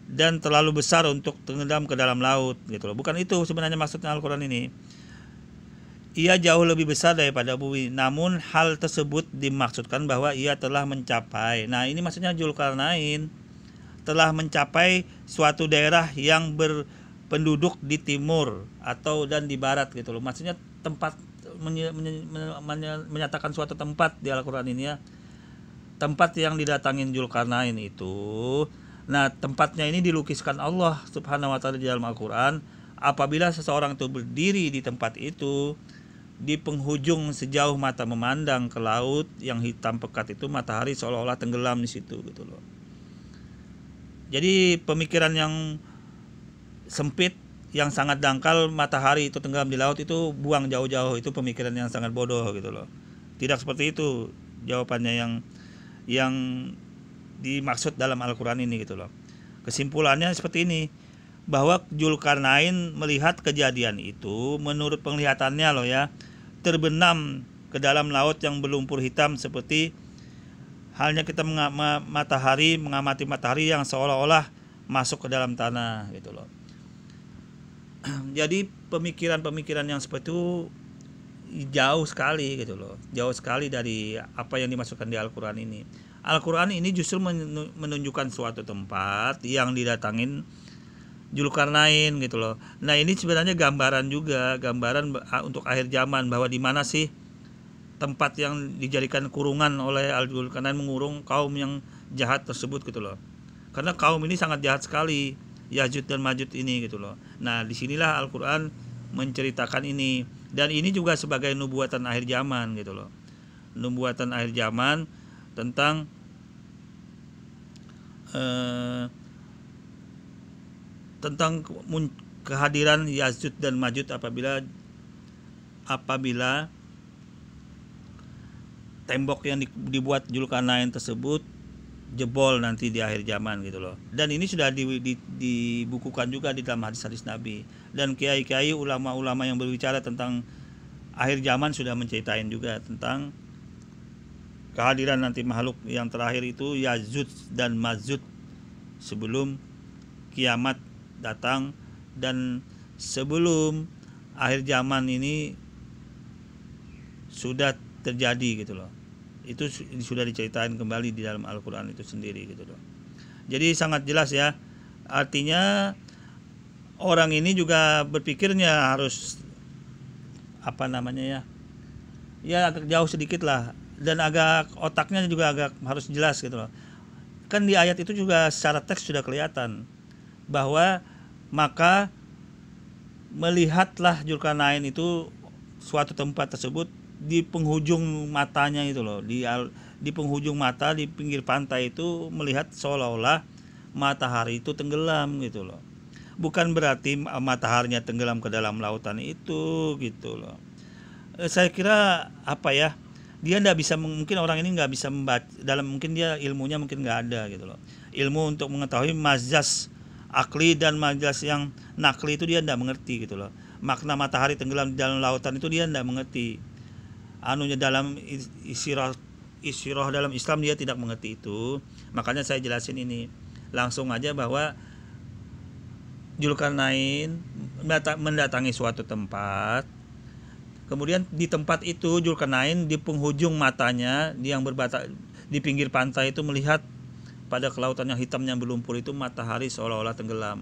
dan terlalu besar untuk tenggelam ke dalam laut gitu loh. Bukan itu sebenarnya maksudnya Al-Quran ini. Ia jauh lebih besar daripada bumi, namun hal tersebut dimaksudkan bahwa ia telah mencapai. Nah, ini maksudnya Dzulkarnain telah mencapai suatu daerah yang penduduk di timur atau dan di barat gitu loh. Maksudnya tempat menyatakan suatu tempat di Al-Qur'an ini ya. Tempat yang didatangin Dzulkarnain itu. Nah, tempatnya ini dilukiskan Allah Subhanahu wa taala di dalam Al-Qur'an. Apabila seseorang itu berdiri di tempat itu, di penghujung sejauh mata memandang ke laut yang hitam pekat itu, matahari seolah-olah tenggelam di situ gitu loh. Jadi pemikiran yang sempit, yang sangat dangkal matahari itu tenggelam di laut itu buang jauh-jauh, itu pemikiran yang sangat bodoh gitu loh. Tidak seperti itu jawabannya yang dimaksud dalam Al-Qur'an ini gitu loh. Kesimpulannya seperti ini, bahwa Dzulkarnain melihat kejadian itu menurut penglihatannya loh ya, terbenam ke dalam laut yang berlumpur hitam, seperti halnya kita mengamati matahari yang seolah-olah masuk ke dalam tanah gitu loh. Jadi pemikiran-pemikiran yang seperti itu jauh sekali gitu loh, jauh sekali dari apa yang dimasukkan di Al-Qur'an ini. Al-Qur'an ini justru menunjukkan suatu tempat yang didatangin Dzulkarnain gitu loh. Nah, ini sebenarnya gambaran untuk akhir zaman, bahwa di mana sih tempat yang dijadikan kurungan oleh Dzulkarnain, mengurung kaum yang jahat tersebut gitu loh. Karena kaum ini sangat jahat sekali, Ya'juj dan Ma'juj ini gitu loh. Nah, disinilah Al-Qur'an menceritakan ini, dan ini juga sebagai nubuatan akhir zaman gitu loh. Nubuatan akhir zaman tentang kehadiran Ya'juj dan Ma'juj apabila tembok yang dibuat Dzulkarnain tersebut jebol nanti di akhir zaman gitu loh. Dan ini sudah dibukukan juga di dalam hadis-hadis Nabi, dan kiai-kiai, ulama-ulama yang berbicara tentang akhir zaman sudah menceritain juga tentang kehadiran nanti makhluk yang terakhir itu Ya'juj dan Ma'juj sebelum kiamat datang, dan sebelum akhir zaman ini sudah terjadi gitu loh. Itu sudah diceritain kembali di dalam Al-Qur'an itu sendiri gitu loh. Jadi sangat jelas ya. Artinya orang ini juga berpikirnya harus ya agak jauh sedikit lah, dan agak otaknya juga agak harus jelas gitu loh. Kan di ayat itu juga secara teks sudah kelihatan bahwa maka melihatlah Dzulkarnain itu suatu tempat tersebut di penghujung matanya itu loh, di penghujung mata di pinggir pantai itu, melihat seolah-olah matahari itu tenggelam gitu loh. Bukan berarti mataharinya tenggelam ke dalam lautan itu gitu loh. Saya kira dia nggak bisa, mungkin orang ini nggak bisa membaca mungkin dia ilmunya mungkin nggak ada gitu loh. Ilmu untuk mengetahui majaz akli dan majaz yang nakli itu dia nggak mengerti gitu loh. Makna matahari tenggelam di dalam lautan itu dia nggak mengerti. Dalam isyirah dalam Islam dia tidak mengerti itu. Makanya saya jelasin ini langsung aja, bahwa Dzulkarnain mendatangi suatu tempat, kemudian di tempat itu Dzulkarnain di penghujung matanya yang di pinggir pantai itu melihat pada kelautan yang hitam yang berlumpur itu matahari seolah-olah tenggelam.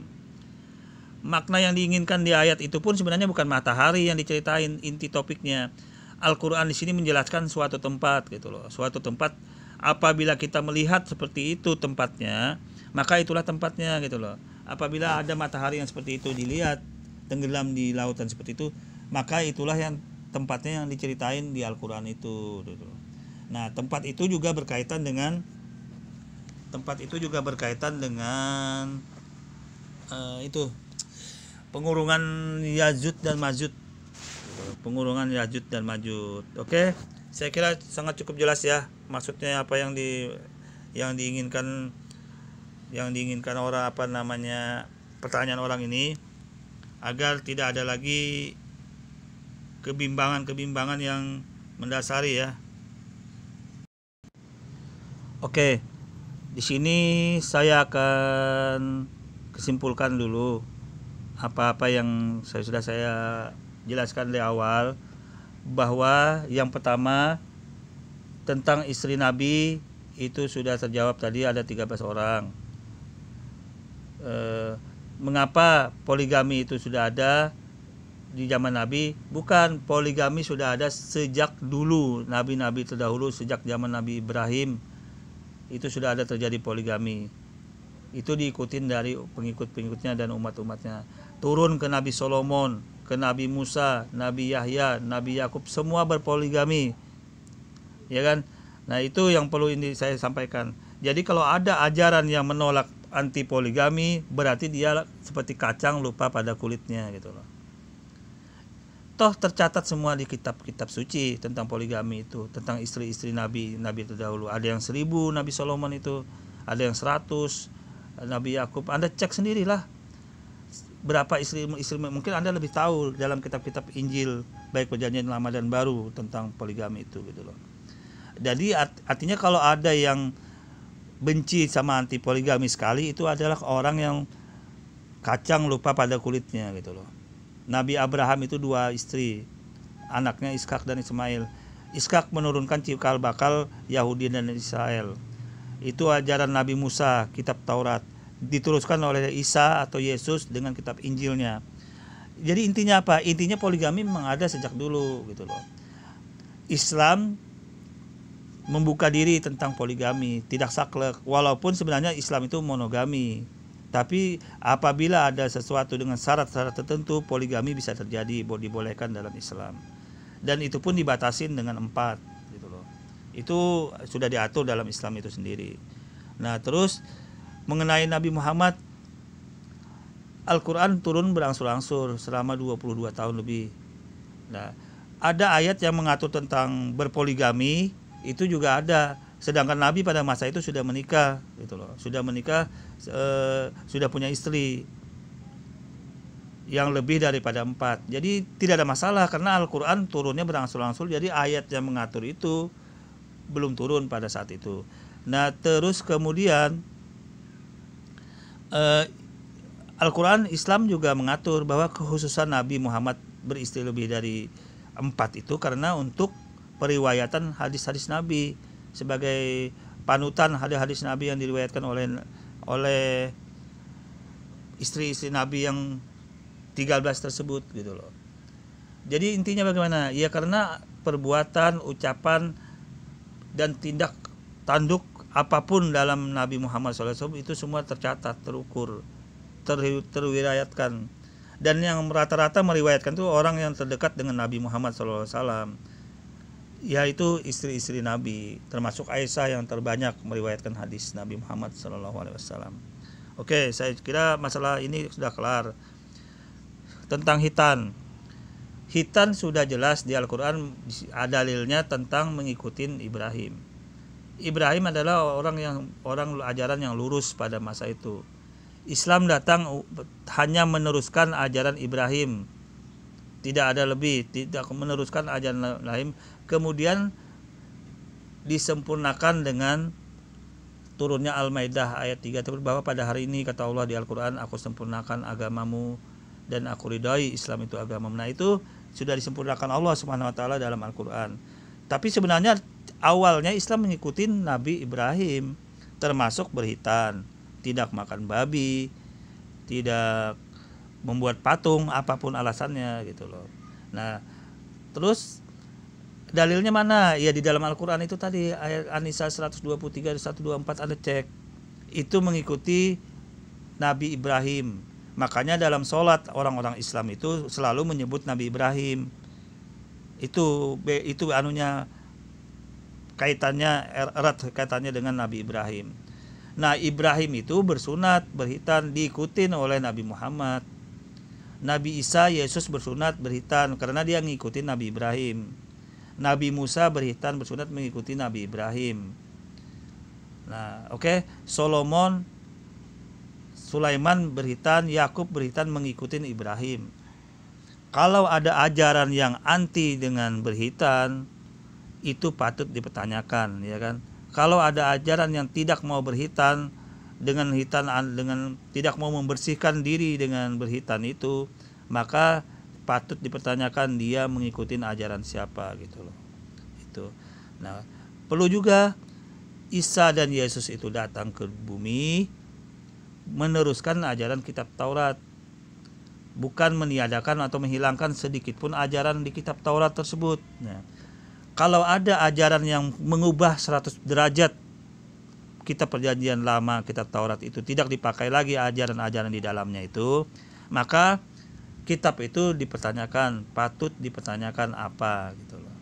Makna yang diinginkan di ayat itu pun sebenarnya bukan matahari yang diceritain inti topiknya. Al-Qur'an di sini menjelaskan suatu tempat gitu loh. Suatu tempat, apabila kita melihat seperti itu tempatnya, maka itulah tempatnya gitu loh. Apabila ada matahari yang seperti itu dilihat tenggelam di lautan seperti itu, maka itulah yang tempatnya yang diceritain di Al-Qur'an itu gitu loh. Nah, tempat itu juga berkaitan dengan itu pengurungan Ya'juj dan Ma'juj. Oke, saya kira sangat cukup jelas ya maksudnya apa yang diinginkan orang pertanyaan orang ini, agar tidak ada lagi kebimbangan yang mendasari ya. Oke, di sini saya akan kesimpulkan dulu apa-apa yang sudah saya jelaskan di awal, bahwa yang pertama tentang istri Nabi itu sudah terjawab tadi, ada 13 orang. mengapa poligami itu sudah ada di zaman Nabi? Bukan, poligami sudah ada sejak dulu nabi-nabi terdahulu, sejak zaman Nabi Ibrahim itu sudah ada terjadi poligami. Itu diikutin dari pengikut-pengikutnya dan umat-umatnya. Turun ke Nabi Solomon, ke Nabi Musa, Nabi Yahya, Nabi Yakub, semua berpoligami. Ya kan? Nah, itu yang perlu ini saya sampaikan. Jadi kalau ada ajaran yang menolak anti poligami, berarti dia seperti kacang lupa pada kulitnya gitu loh. Toh tercatat semua di kitab-kitab suci tentang poligami itu, tentang istri-istri nabi terdahulu. Ada yang 1000 Nabi Solomon itu, ada yang 100 Nabi Yakub. Anda cek sendirilah berapa istri, mungkin Anda lebih tahu dalam kitab-kitab Injil baik Perjanjian Lama dan Baru tentang poligami itu gitu loh. Jadi artinya kalau ada yang benci sama anti poligami sekali, itu adalah orang yang kacang lupa pada kulitnya gitu loh. Nabi Abraham itu 2 istri, anaknya Ishak dan Ismail. Ishak menurunkan cikal bakal Yahudi dan Israel. Itu ajaran Nabi Musa, kitab Taurat, diteruskan oleh Isa atau Yesus dengan kitab Injilnya. Jadi intinya apa? Intinya poligami memang ada sejak dulu gitu loh. Islam membuka diri tentang poligami, tidak saklek, walaupun sebenarnya Islam itu monogami. Tapi apabila ada sesuatu dengan syarat-syarat tertentu, poligami bisa terjadi, dibolehkan dalam Islam. Dan itu pun dibatasin dengan 4 gitu loh. Itu sudah diatur dalam Islam itu sendiri. Nah, terus mengenai Nabi Muhammad, Al-Quran turun berangsur-angsur selama 22 tahun lebih. Nah, ada ayat yang mengatur tentang berpoligami, itu juga ada. Sedangkan Nabi pada masa itu sudah menikah gitu loh. Sudah menikah, sudah punya istri yang lebih daripada 4. Jadi tidak ada masalah karena Al-Quran turunnya berangsur-angsur. Jadi ayat yang mengatur itu belum turun pada saat itu. Nah, terus kemudian Al-Quran Islam juga mengatur bahwa kekhususan Nabi Muhammad beristri lebih dari 4 itu karena untuk periwayatan hadis-hadis Nabi, sebagai panutan hadis-hadis Nabi yang diriwayatkan oleh istri-istri Nabi yang 13 tersebut gitu loh. Jadi intinya bagaimana? Ya karena perbuatan, ucapan dan tindak tanduk apapun dalam Nabi Muhammad SAW itu semua tercatat, terukur, terwirayatkan. Dan yang rata-rata meriwayatkan itu orang yang terdekat dengan Nabi Muhammad SAW, yaitu istri-istri Nabi, termasuk Aisyah yang terbanyak meriwayatkan hadis Nabi Muhammad SAW. Oke, saya kira masalah ini sudah kelar. Tentang khitan, khitan sudah jelas di Al-Quran, dalilnya tentang mengikuti Ibrahim. Ibrahim adalah orang ajaran yang lurus pada masa itu. Islam datang hanya meneruskan ajaran Ibrahim, tidak ada lebih, tidak meneruskan ajaran lain. Kemudian disempurnakan dengan turunnya Al-Maidah ayat 3 bahwa pada hari ini kata Allah di Al-Quran, aku sempurnakan agamamu dan aku ridhai Islam itu agamamu. Nah, itu sudah disempurnakan Allah Subhanahu wa taala dalam Al-Quran. Tapi sebenarnya awalnya Islam mengikuti Nabi Ibrahim, termasuk berhitan, tidak makan babi, tidak membuat patung, apapun alasannya gitu loh. Nah, terus dalilnya mana? Ya di dalam Al-Quran itu tadi ayat An-Nisa 123 dan 124 Anda cek. Itu mengikuti Nabi Ibrahim. Makanya dalam sholat orang-orang Islam itu selalu menyebut Nabi Ibrahim. Itu anunya erat kaitannya dengan Nabi Ibrahim. Nah, Ibrahim itu bersunat, berhitan, diikutin oleh Nabi Muhammad. Nabi Isa, Yesus bersunat, berhitan karena dia ngikutin Nabi Ibrahim. Nabi Musa berhitan, bersunat mengikuti Nabi Ibrahim. Nah, oke. Sulaiman berhitan, Yakub berhitan mengikuti Ibrahim. Kalau ada ajaran yang anti dengan berhitan, itu patut dipertanyakan, ya kan? Kalau ada ajaran yang tidak mau berhitan dengan tidak mau membersihkan diri dengan berhitan itu, maka patut dipertanyakan dia mengikuti ajaran siapa gitu loh. Itu. Nah, perlu juga Isa dan Yesus itu datang ke bumi meneruskan ajaran kitab Taurat, bukan meniadakan atau menghilangkan sedikit pun ajaran di kitab Taurat tersebut. Nah, kalau ada ajaran yang mengubah 100 derajat kitab perjanjian lama, kitab Taurat itu tidak dipakai lagi ajaran-ajaran di dalamnya itu, maka kitab itu dipertanyakan, patut dipertanyakan apa gitu loh.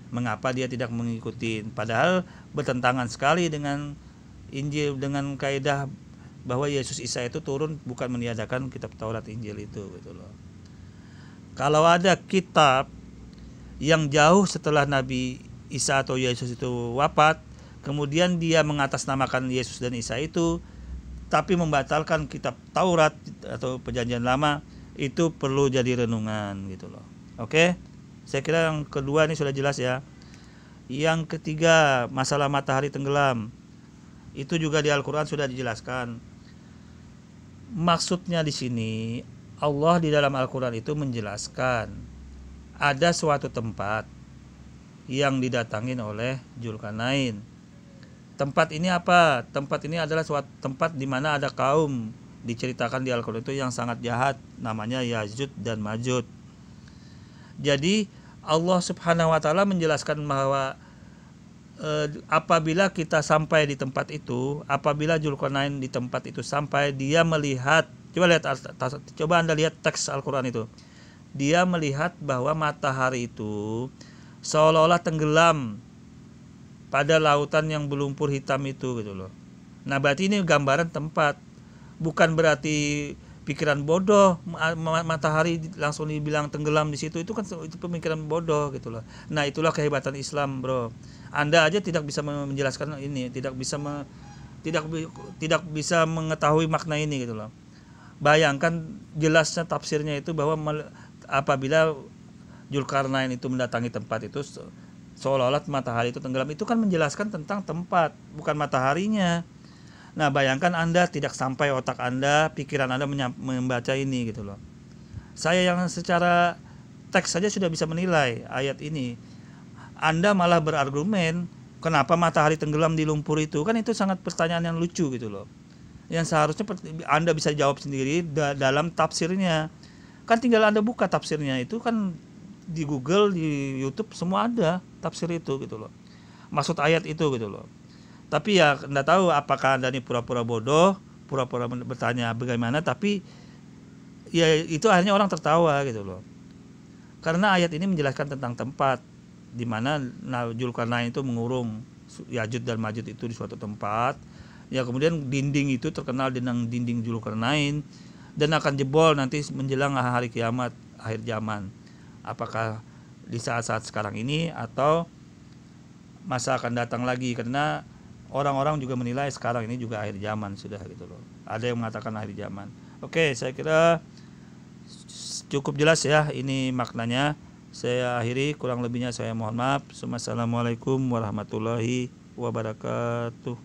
Mengapa dia tidak mengikuti, padahal bertentangan sekali dengan Injil, dengan kaidah bahwa Yesus Isa itu turun bukan meniadakan kitab Taurat Injil itu gitu loh. Kalau ada kitab yang jauh setelah Nabi Isa atau Yesus itu wafat, kemudian dia mengatasnamakan Yesus dan Isa itu, tapi membatalkan kitab Taurat atau perjanjian lama, itu perlu jadi renungan gitu loh. Oke, saya kira yang kedua ini sudah jelas ya. Yang ketiga, masalah matahari tenggelam, itu juga di Al-Quran sudah dijelaskan. Maksudnya di sini Allah di dalam Al-Quran itu menjelaskan ada suatu tempat yang didatangin oleh Zulkarnain. Tempat ini apa? Tempat ini adalah suatu tempat di mana ada kaum diceritakan di Al-Quran itu yang sangat jahat, namanya Ya'juj dan Ma'juj. Jadi Allah Subhanahu wa taala menjelaskan bahwa apabila kita sampai di tempat itu, apabila Zulkarnain di tempat itu sampai, dia melihat, coba Anda lihat teks Al-Quran itu. Dia melihat bahwa matahari itu seolah-olah tenggelam pada lautan yang berlumpur hitam itu gitu loh. Nah, berarti ini gambaran tempat. Bukan berarti pikiran bodoh, matahari langsung dibilang tenggelam di situ, itu kan itu pemikiran bodoh gitu loh. Nah, itulah kehebatan Islam, bro. Anda aja tidak bisa menjelaskan ini, tidak bisa mengetahui makna ini gitu loh. Bayangkan jelasnya tafsirnya itu bahwa apabila Zulkarnain itu mendatangi tempat itu seolah-olah matahari itu tenggelam, itu kan menjelaskan tentang tempat, bukan mataharinya. Nah, bayangkan Anda tidak sampai otak Anda, pikiran Anda membaca ini gitu loh. Saya yang secara teks saja sudah bisa menilai ayat ini. Anda malah berargumen kenapa matahari tenggelam di lumpur itu, kan itu sangat pertanyaan yang lucu gitu loh. Yang seharusnya Anda bisa jawab sendiri dalam tafsirnya. Kan tinggal Anda buka tafsirnya, itu kan di Google, di YouTube semua ada tafsir itu gitu loh. Maksud ayat itu gitu loh. Tapi ya Anda tahu apakah Anda ini pura-pura bodoh, pura-pura bertanya bagaimana, tapi ya itu akhirnya orang tertawa gitu loh. Karena ayat ini menjelaskan tentang tempat di mana Zulkarnain itu mengurung Ya'juj dan Ma'juj itu di suatu tempat. Ya, kemudian dinding itu terkenal dengan dinding Zulkarnain dan akan jebol nanti menjelang hari kiamat, akhir zaman. Apakah di saat-saat sekarang ini atau masa akan datang lagi, karena orang-orang juga menilai sekarang ini juga akhir zaman sudah gitu loh. Ada yang mengatakan akhir zaman. Oke, saya kira cukup jelas ya ini maknanya. Saya akhiri, kurang lebihnya saya mohon maaf. Assalamualaikum warahmatullahi wabarakatuh.